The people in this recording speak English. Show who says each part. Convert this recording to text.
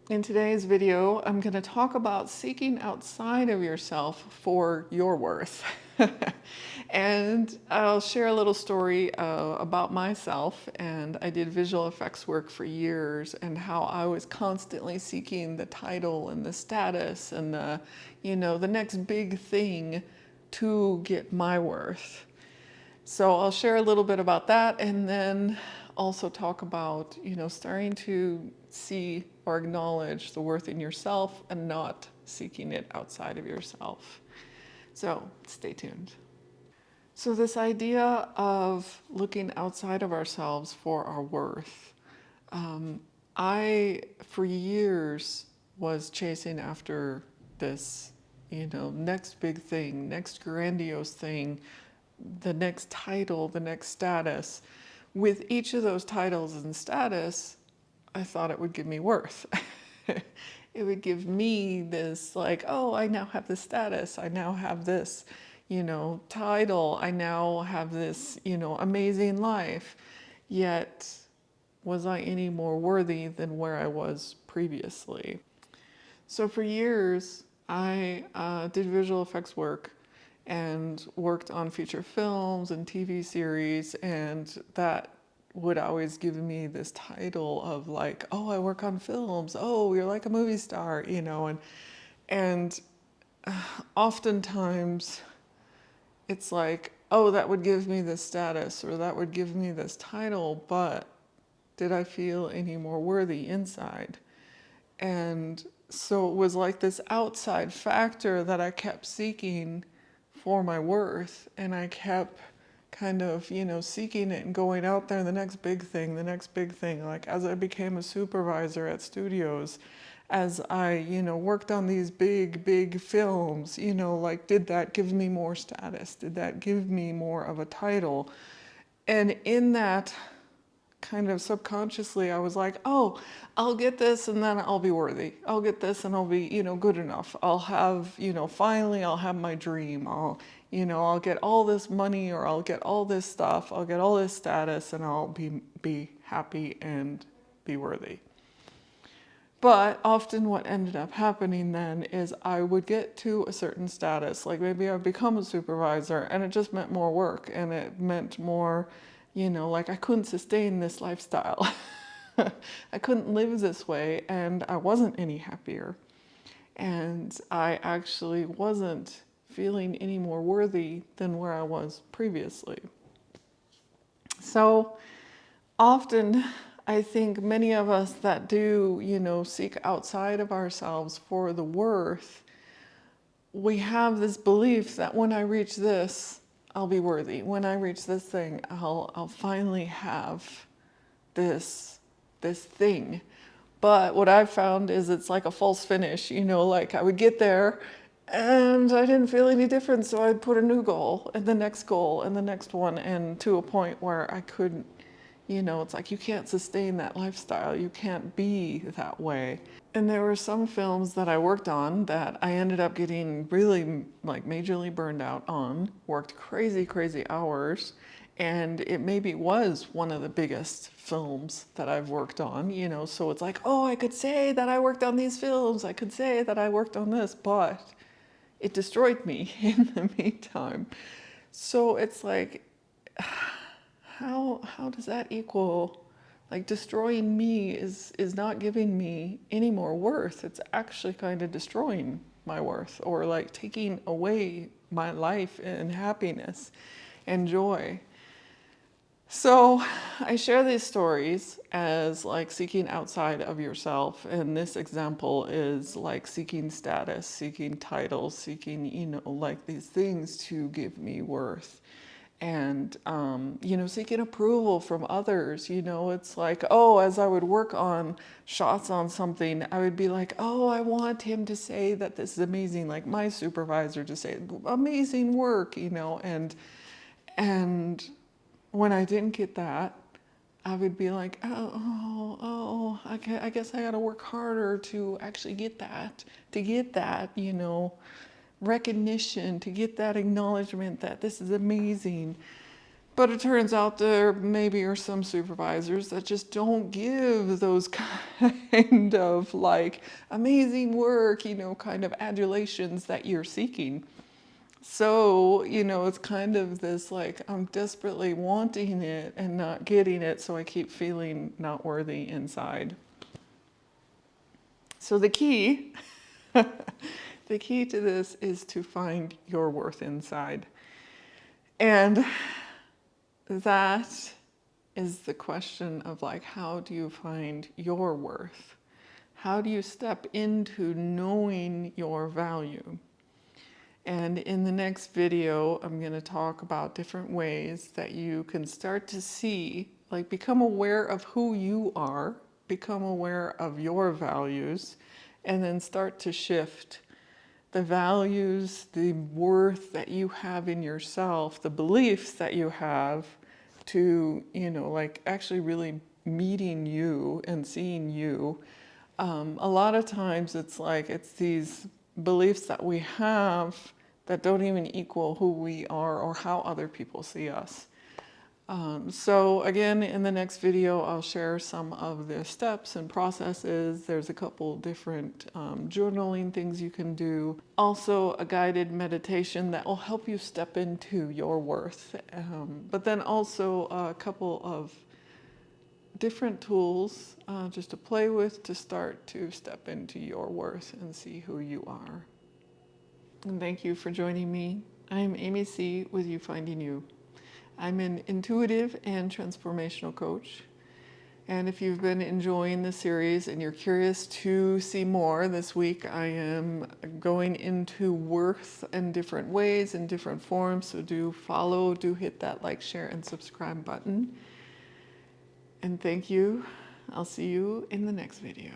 Speaker 1: In today's video, I'm going to talk about seeking outside of yourself for your worth. And I'll share a little story about myself. And I did visual effects work for years, and how I was constantly seeking the title and the status and the next big thing to get my worth. So I'll share a little bit about that, and then also talk about, starting to see or acknowledge the worth in yourself and not seeking it outside of yourself. So stay tuned. So this idea of looking outside of ourselves for our worth, I, for years, was chasing after this, next big thing, next grandiose thing, the next title, the next status. With each of those titles and status, I thought it would give me worth. It would give me this, like, oh, I now have this status. I now have this, title. I now have this, amazing life. Yet, was I any more worthy than where I was previously? So for years, I did visual effects work and worked on feature films and TV series, and that would always give me this title of like, oh, I work on films, oh, you're like a movie star, and oftentimes it's like, oh, that would give me this status or that would give me this title, but did I feel any more worthy inside? And so it was like this outside factor that I kept seeking for my worth, and I kept kind of, seeking it and going out there, the next big thing, the next big thing. Like as I became a supervisor at studios, as I, worked on these big films, like, did that give me more status? Did that give me more of a title? And in that, kind of subconsciously, I was like, oh, I'll get this and then I'll be worthy. I'll get this and I'll be, good enough. I'll have, finally I'll have my dream. I'll get all this money, or I'll get all this stuff. I'll get all this status, and I'll be happy and be worthy. But often what ended up happening then is I would get to a certain status, like maybe I'd become a supervisor, and it just meant more work, and it meant more, like I couldn't sustain this lifestyle. I couldn't live this way, and I wasn't any happier. And I actually wasn't feeling any more worthy than where I was previously. So often, I think many of us that do, seek outside of ourselves for the worth, we have this belief that when I reach this, I'll be worthy. When I reach this thing, I'll finally have this thing. But what I've found is it's like a false finish, like I would get there and I didn't feel any difference, so I'd put a new goal and the next goal and the next one, and to a point where I couldn't, it's like you can't sustain that lifestyle. You can't be that way. And there were some films that I worked on that I ended up getting really like majorly burned out on, worked crazy hours, and it maybe was one of the biggest films that I've worked on, so it's like, oh, I could say that I worked on these films, I could say that I worked on this, but it destroyed me in the meantime. So it's like, how does that equal, like, destroying me is not giving me any more worth. It's actually kind of destroying my worth, or like taking away my life and happiness and joy. So I share these stories as like seeking outside of yourself, and this example is like seeking status, seeking titles, seeking, like these things to give me worth. And, seeking approval from others, it's like, oh, as I would work on shots on something, I would be like, oh, I want him to say that this is amazing, like my supervisor to say, amazing work, and when I didn't get that, I would be like, I guess I gotta work harder to actually get that, recognition, to get that acknowledgement that this is amazing. But it turns out there maybe are some supervisors that just don't give those kind of like amazing work, you know, kind of adulations that you're seeking. So, you know, it's kind of this like, I'm desperately wanting it and not getting it, so I keep feeling not worthy inside. So the key, the key to this is to find your worth inside. And that is the question of like, how do you find your worth? How do you step into knowing your value? And in the next video, I'm going to talk about different ways that you can start to see, like become aware of who you are, become aware of your values, and then start to shift the values, the worth that you have in yourself, the beliefs that you have to, you know, like actually really meeting you and seeing you. A lot of times it's like, it's these beliefs that we have that don't even equal who we are or how other people see us. So again, in the next video, I'll share some of the steps and processes. There's a couple different journaling things you can do. Also a guided meditation that will help you step into your worth. But then also a couple of different tools just to play with to start to step into your worth and see who you are. And thank you for joining me. I'm AmyC with You Finding You. I'm an intuitive and transformational coach. And if you've been enjoying the series and you're curious to see more, this week I am going into worth in different ways, in different forms. So do follow, do hit that like, share, and subscribe button. And thank you. I'll see you in the next video.